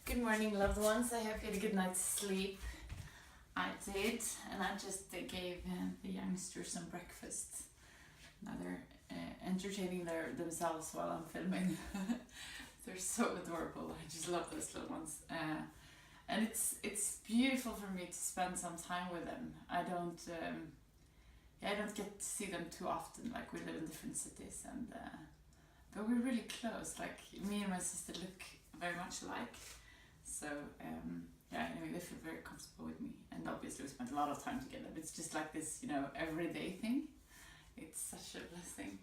Good morning, loved ones. I hope you had a good night's sleep. I did, and I just gave the youngsters some breakfast. Now they're entertaining themselves while I'm filming. They're so adorable. I just love those little ones. And it's beautiful for me to spend some time with them. I don't get to see them too often. Like, we live in different cities, and but we're really close. Like, me and my sister look very much alike. So anyway, they feel very comfortable with me, and obviously we spent a lot of time together. But it's just like this, everyday thing. It's such a blessing.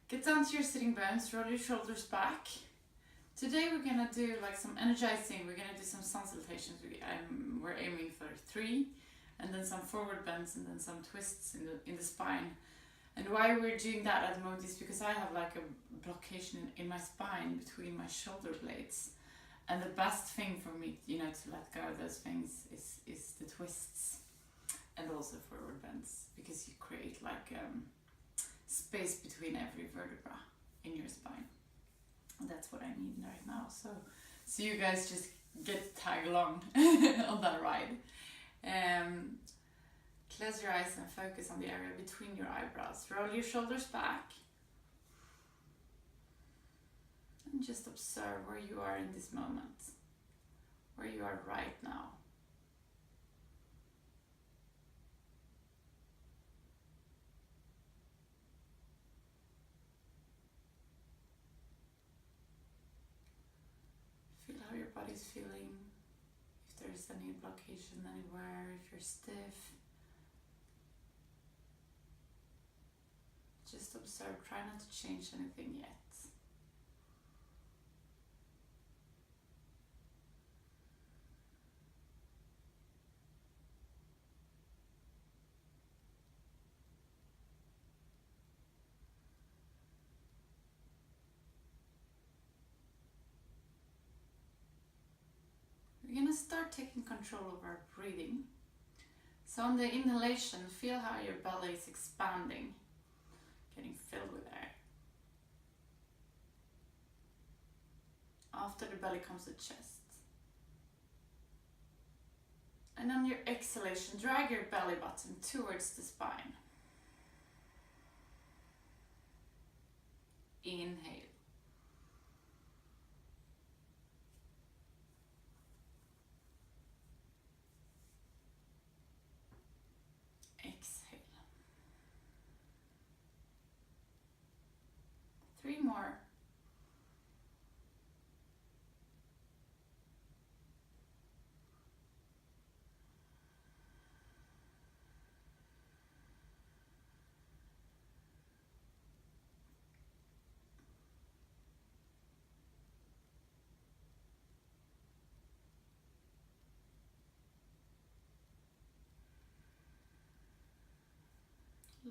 Get down to your sitting bones, roll your shoulders back. Today we're gonna do like some energizing. We're gonna do some sun salutations. We're aiming for 3, and then some forward bends, and then some twists in the spine. And why we're doing that at the moment is because I have like a blockage in my spine between my shoulder blades. And the best thing for me, to let go of those things is the twists and also forward bends, because you create like space between every vertebra in your spine. And that's what I need right now. So you guys just get to tag along on that ride. Close your eyes and focus on the area between your eyebrows. Roll your shoulders back. And just observe where you are in this moment, where you are right now. Feel how your body's feeling, if there's any blockation anywhere, if you're stiff. Just observe, try not to change anything yet. We're going to start taking control of our breathing. So on the inhalation, feel how your belly is expanding, getting filled with air. After the belly comes the chest. And on your exhalation, drag your belly button towards the spine. Inhale. Exhale. 3 more.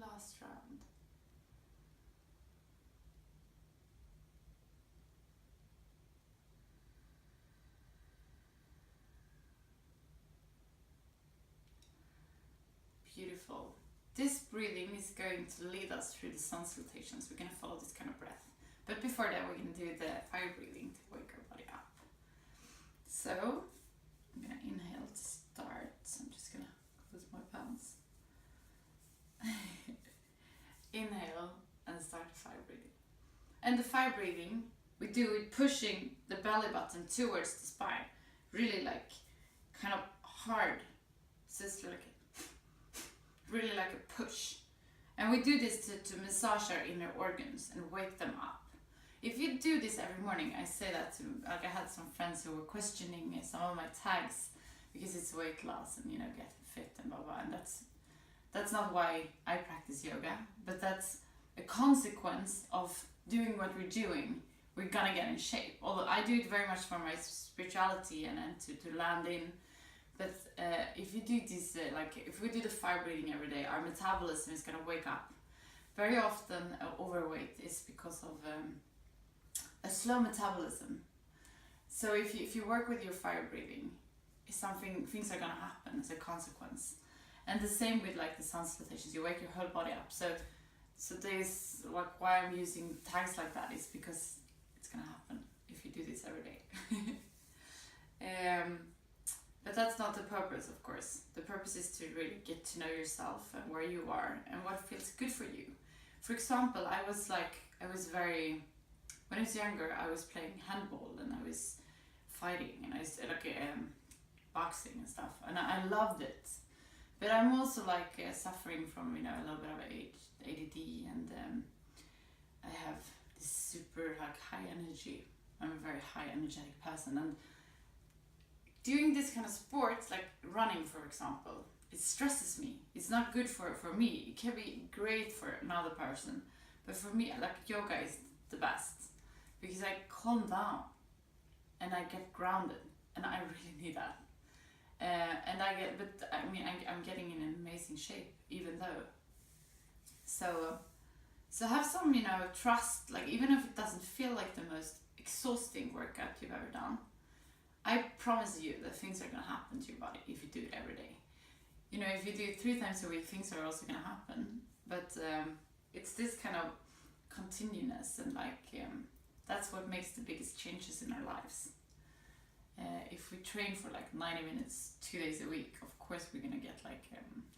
Last round. Beautiful. This breathing is going to lead us through the sun salutations. We're going to follow this kind of breath. But before that, we're going to do the fire breathing to wake our body up. So, I'm going to inhale to start. So I'm just going to close my pants. Inhale and start the fire breathing. And the fire breathing, we do it pushing the belly button towards the spine. Really like, kind of hard. So it's like really like a push. And we do this to massage our inner organs and wake them up. If you do this every morning, I say that to, like, I had some friends who were questioning some of my tags because it's weight loss and, get fit and blah blah, and that's not why I practice yoga, but that's a consequence of doing what we're doing. We're gonna get in shape. Although I do it very much for my spirituality and to land in. But if you do this, if we do the fire breathing every day, our metabolism is gonna wake up. Very often, overweight is because of a slow metabolism. So if you work with your fire breathing, things are gonna happen as a consequence. And the same with like the sun salutations, you wake your whole body up. So there's like why I'm using tags like that is because it's gonna happen if you do this every day. course. The purpose is to really get to know yourself and where you are and what feels good for you. For example, when I was younger, I was playing handball and I was fighting and I was boxing and stuff, and I loved it. But I'm also suffering from a little bit of ADD, and I have this super high energy. I'm a very high energetic person, and doing this kind of sports, like running for example, it stresses me. It's not good for me. It can be great for another person, but for me, yoga is the best because I calm down and I get grounded, and I really need that. I'm getting in an amazing shape even though. So have some trust, even if it doesn't feel like the most exhausting workout you've ever done. I promise you that things are gonna happen to your body if you do it every day. If you do it 3 times a week, things are also gonna happen. But it's this kind of continuous, and that's what makes the biggest changes in our lives. If we train for 90 minutes 2 days a week, of course we're gonna get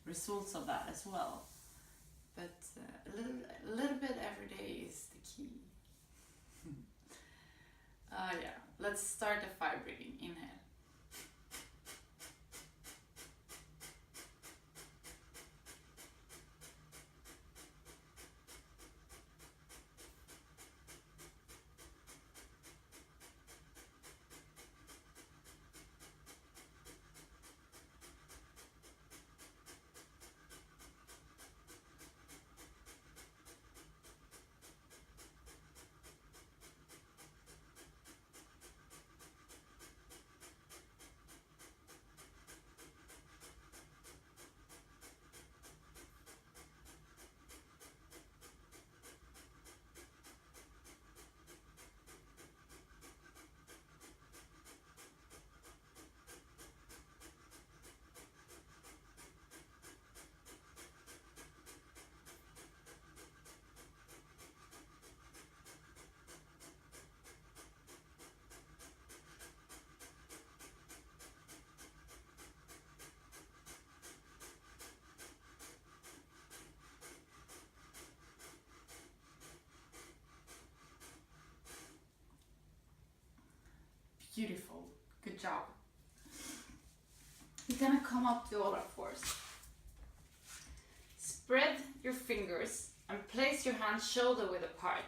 results of that as well. But a little bit every day is the key. Let's start the fire breathing. Inhale. Beautiful. Good job. You're gonna come up to all fours. Spread your fingers and place your hands shoulder width apart.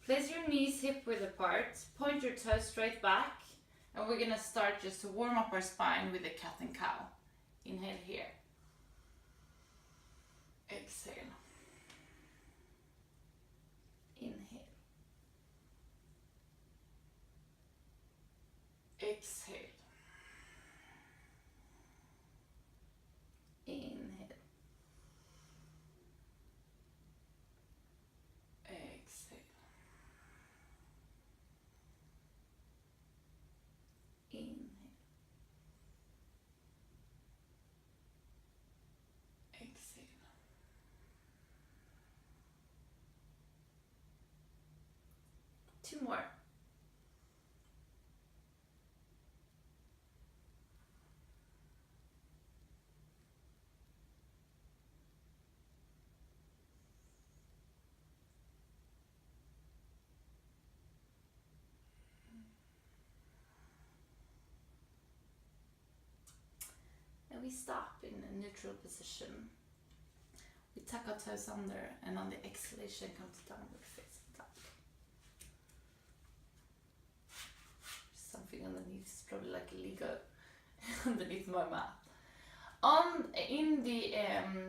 Place your knees hip width apart. Point your toes straight back. And we're gonna start just to warm up our spine with a cat and cow. Inhale here. Exhale. Inhale. Exhale. Inhale. Exhale. Inhale. Exhale. 2 more. We stop in a neutral position. We tuck our toes under, and on the exhalation come to downward facing dog. Something underneath, it's probably like a Lego underneath my mat. In the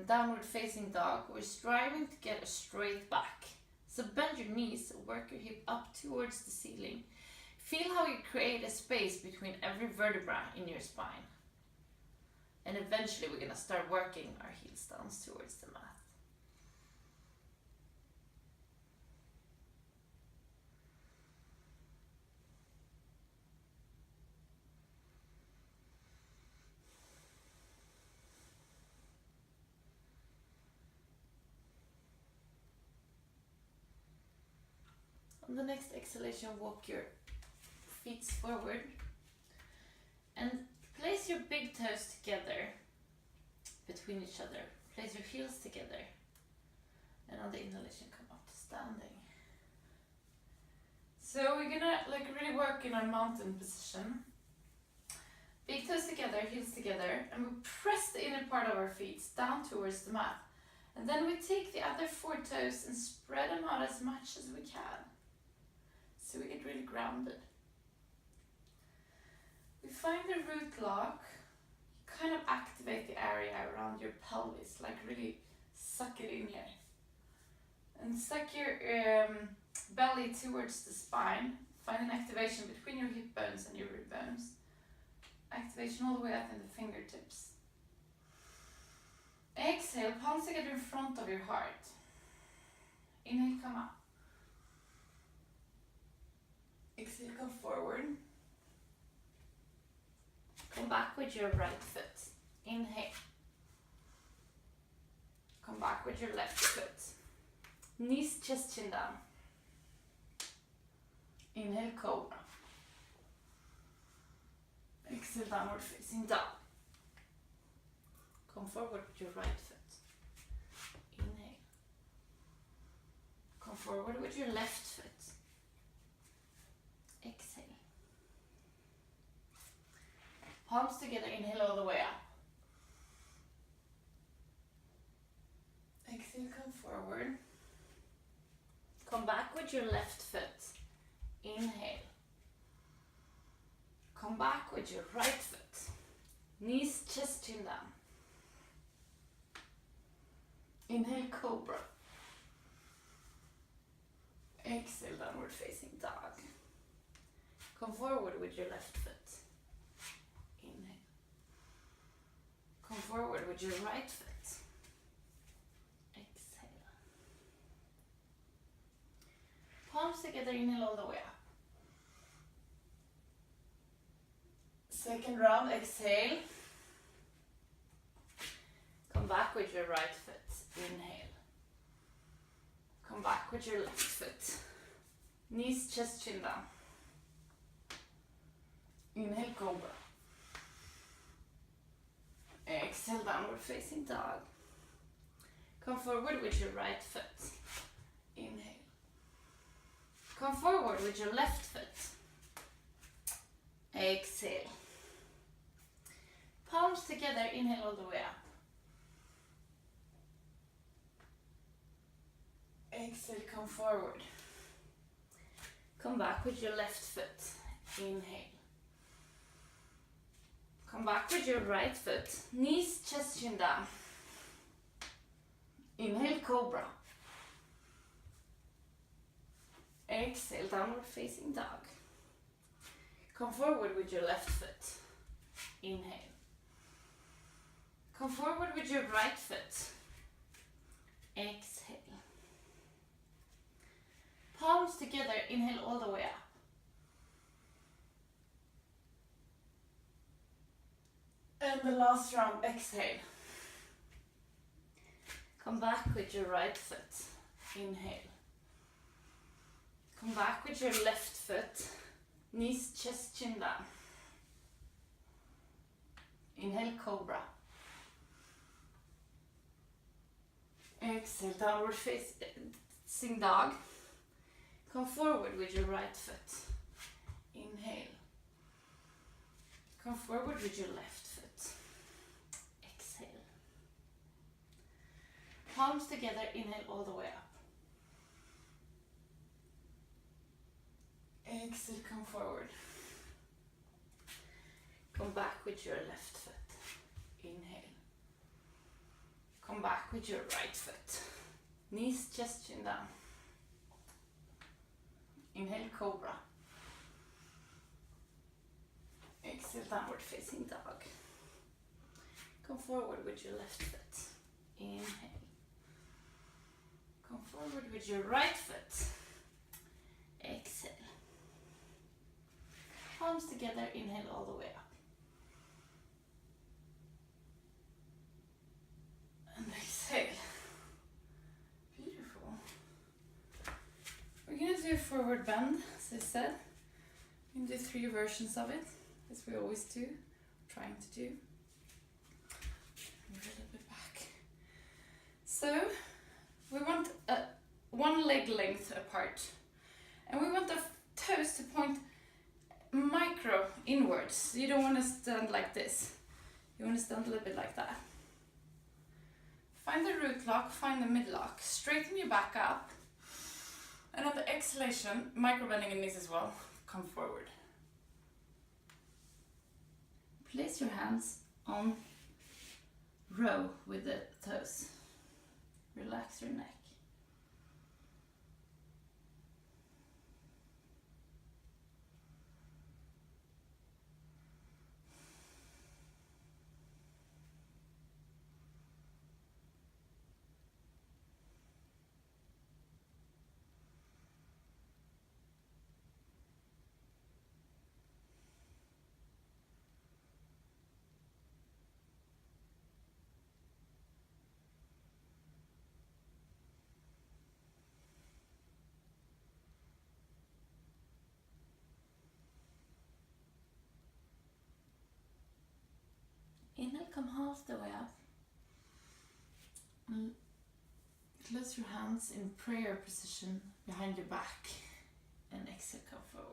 downward facing dog, we're striving to get a straight back. So bend your knees, work your hip up towards the ceiling. Feel how you create a space between every vertebra in your spine. And eventually we're gonna start working our heels down towards the mat. On the next exhalation, walk your feet forward and place your big toes together between each other. Place your heels together. And on the inhalation, come up to standing. So we're gonna like really work in our mountain position. Big toes together, heels together, and we press the inner part of our feet down towards the mat. And then we take the other 4 toes and spread them out as much as we can. So we get really grounded. We find the root lock. You kind of activate the area around your pelvis, like really suck it in here. And suck your belly towards the spine. Find an activation between your hip bones and your rib bones. Activation all the way up in the fingertips. Exhale, palms together in front of your heart. Inhale, come up. Exhale, come forward. Come back with your right foot. Inhale. Come back with your left foot. Knees, chest, chin down. Inhale, cobra. Exhale, downward facing dog. Come forward with your right foot. Inhale. Come forward with your left foot. Exhale. Palms together, inhale all the way up. Exhale, come forward. Come back with your left foot. Inhale. Come back with your right foot. Knees, chest, chin down. Inhale, cobra. Exhale, downward facing dog. Come forward with your left foot. Inhale. Come forward with your right foot. Exhale. Palms together, inhale all the way up. Second round, exhale. Come back with your right foot. Inhale. Come back with your left foot. Knees, chest, chin down. Inhale, cobra. Exhale, downward facing dog. Come forward with your right foot. Inhale. Come forward with your left foot. Exhale. Palms together, inhale all the way up. Exhale, come forward. Come back with your left foot. Inhale. Come back with your right foot. Knees, chest, chin down. Inhale, cobra. Exhale, downward facing dog. Come forward with your left foot. Inhale. Come forward with your right foot. Exhale. Palms together, inhale all the way up. And the last round, exhale. Come back with your right foot. Inhale. Come back with your left foot. Knees, chest, chin down. Inhale, cobra. Exhale, downward facing dog. Come forward with your right foot. Inhale. Come forward with your left foot. Exhale. Palms together, inhale all the way up. Exhale, come forward. Come back with your left foot. Inhale. Come back with your right foot. Knees, chest, chin down. Inhale, cobra. Exhale, downward facing dog. Come forward with your left foot. Inhale. Come forward with your right foot. Exhale. Palms together, inhale all the way up. And exhale. Beautiful. We're going to do a forward bend, as I said. We can do 3 versions of it, as we always do. trying to do. Move a little bit back. So we want one leg length apart, and we want the toes to point micro inwards. You don't want to stand like this. You want to stand a little bit like that. Find the root lock, find the mid lock. Straighten your back up. And on the exhalation, micro bending in knees as well. Come forward. Place your hands on row with the toes. Relax your neck. Inhale, come half the way up. And close your hands in prayer position behind your back. And exhale, come forward.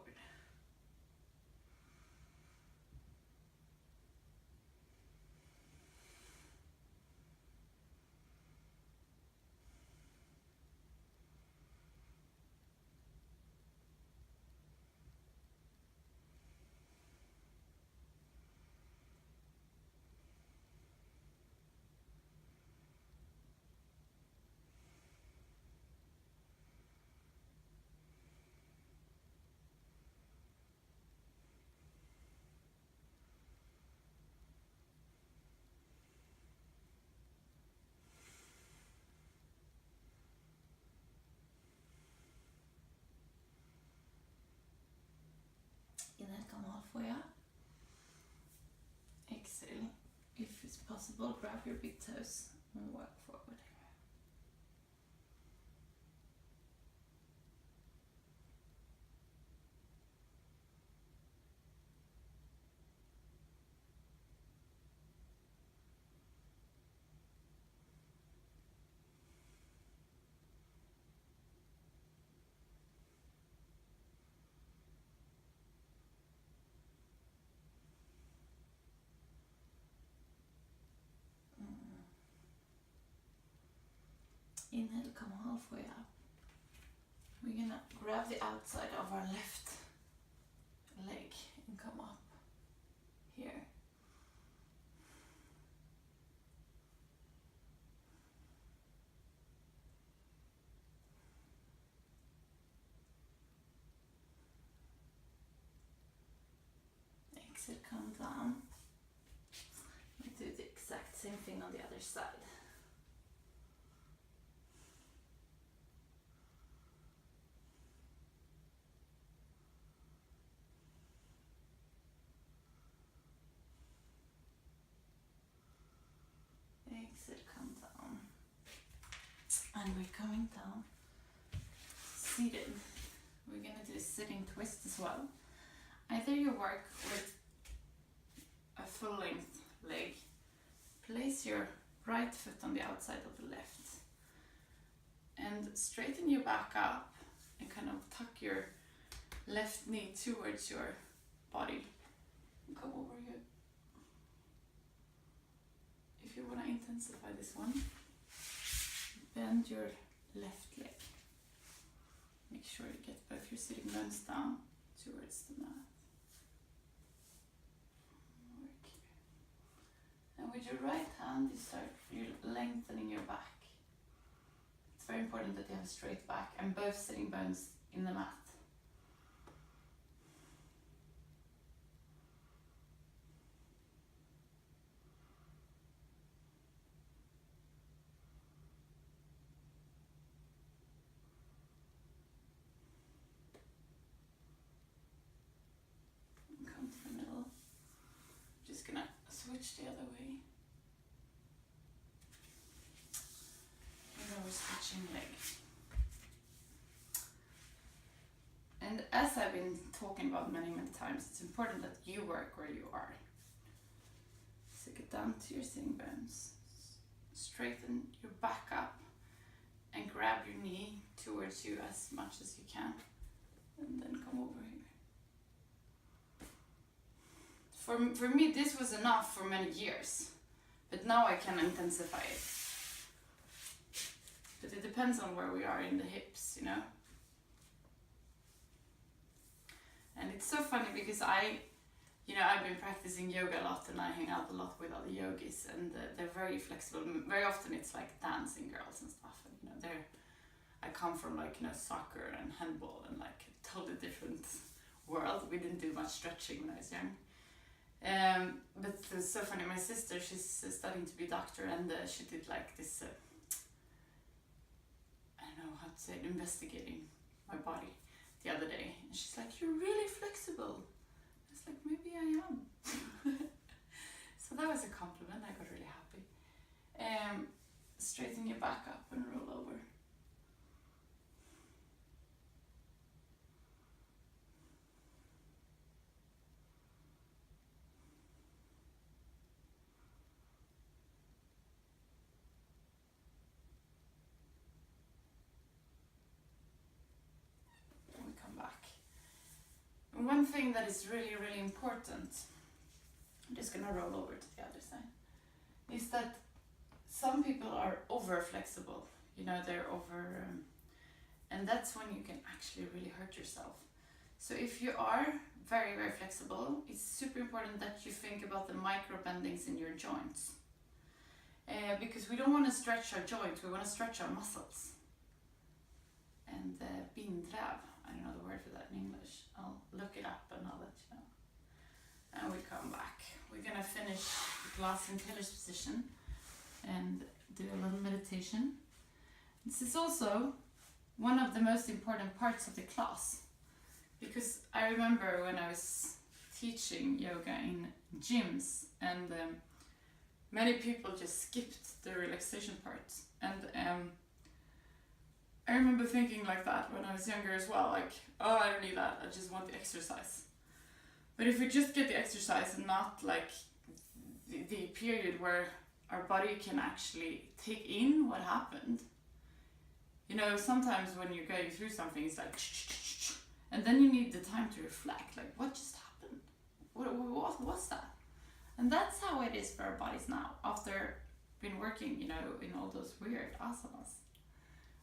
Inhale, come halfway up. Exhale, if it's possible, grab your big toes and walk forward. Inhale, come halfway up. We're gonna grab the outside of our left leg and come up here. Exhale, come down. We do the exact same thing on the other side. Exhale, come down. And we're coming down seated. We're gonna do a sitting twist as well. Either you work with a full length leg, place your right foot on the outside of the left, and straighten your back up and kind of tuck your left knee towards your body. Come over here. If you want to intensify this one, bend your left leg. Make sure you get both your sitting bones down towards the mat. Work here. And with your right hand, you're lengthening your back. It's very important that you have a straight back and both sitting bones in the mat. Switch the other way. And now we're switching leg. And as I've been talking about many times, it's important that you work where you are. So get down to your sitting bones. Straighten your back up and grab your knee towards you as much as you can. And then come over here. For me, this was enough for many years, but now I can intensify it. But it depends on where we are in the hips, you know. And it's so funny because I've been practicing yoga a lot, and I hang out a lot with other yogis, and they're very flexible. Very often it's like dancing girls and stuff, and you know, I come from like, you know, soccer and handball and like a totally different world. We didn't do much stretching when I was young. But it's so funny, my sister, she's studying to be a doctor, and she did like this, I don't know how to say it, investigating my body the other day. And she's like, "You're really flexible." I was like, maybe I am. So that was a compliment, I got really happy. Straighten your back up and roll over. One thing that is really, really important, I'm just gonna roll over to the other side, is that some people are over flexible, you know, they're over, and that's when you can actually really hurt yourself. So if you are very, very flexible, it's super important that you think about the micro bendings in your joints. Because we don't want to stretch our joints, we want to stretch our muscles. And bindräv, I don't know the word for that in English. I'll look it up and I'll let you know. And we come back. We're gonna finish glass in Taylor's position and do a little meditation. This is also one of the most important parts of the class, because I remember when I was teaching yoga in gyms, and many people just skipped the relaxation part. And I remember thinking like that when I was younger as well, like, oh, I don't need that, I just want the exercise. But if we just get the exercise and not like the period where our body can actually take in what happened, you know, sometimes when you're going through something, it's like, and then you need the time to reflect, like, what just happened? What was that? And that's how it is for our bodies now, after been working, you know, in all those weird asanas.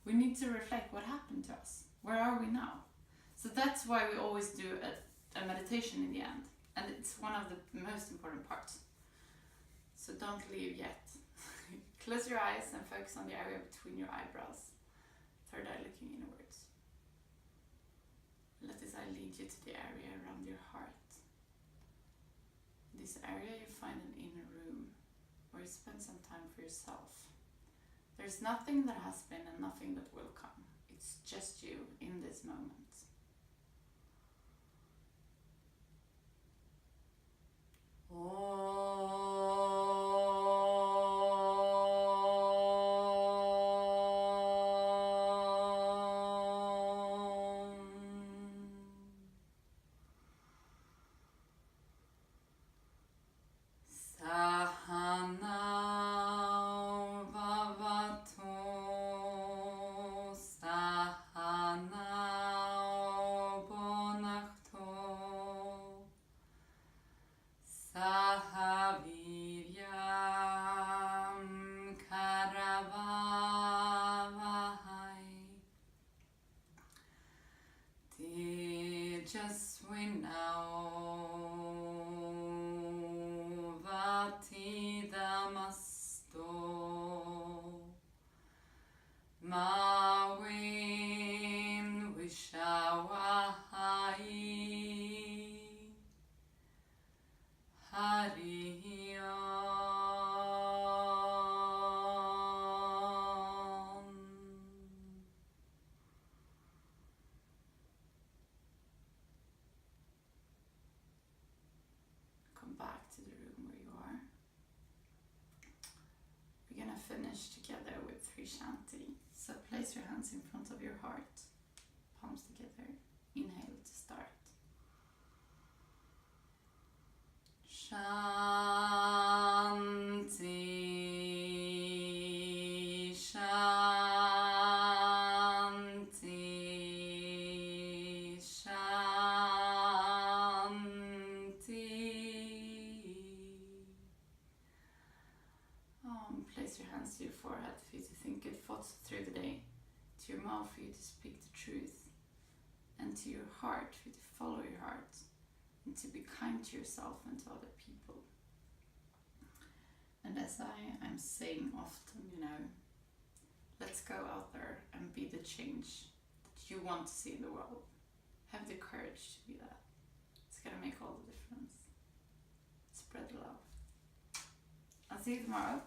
We need to reflect what happened to us. Where are we now? So that's why we always do a meditation in the end. And it's one of the most important parts. So don't leave yet. Close your eyes and focus on the area between your eyebrows. Third eye looking inwards. Let this eye lead you to the area around your heart. In this area you find an inner room where you spend some time for yourself. There's nothing that has been and nothing that will come. It's just you in this moment. Back to the room where you are. We're gonna finish together with 3 Shanti. So place your hands in front of your heart, palms together. Inhale to start. Shanti. allow for you to speak the truth, and to your heart, for you to follow your heart, and to be kind to yourself and to other people. And as I'm saying often, let's go out there and be the change that you want to see in the world. Have the courage to be that. It's gonna make all the difference. Spread the love. I'll see you tomorrow.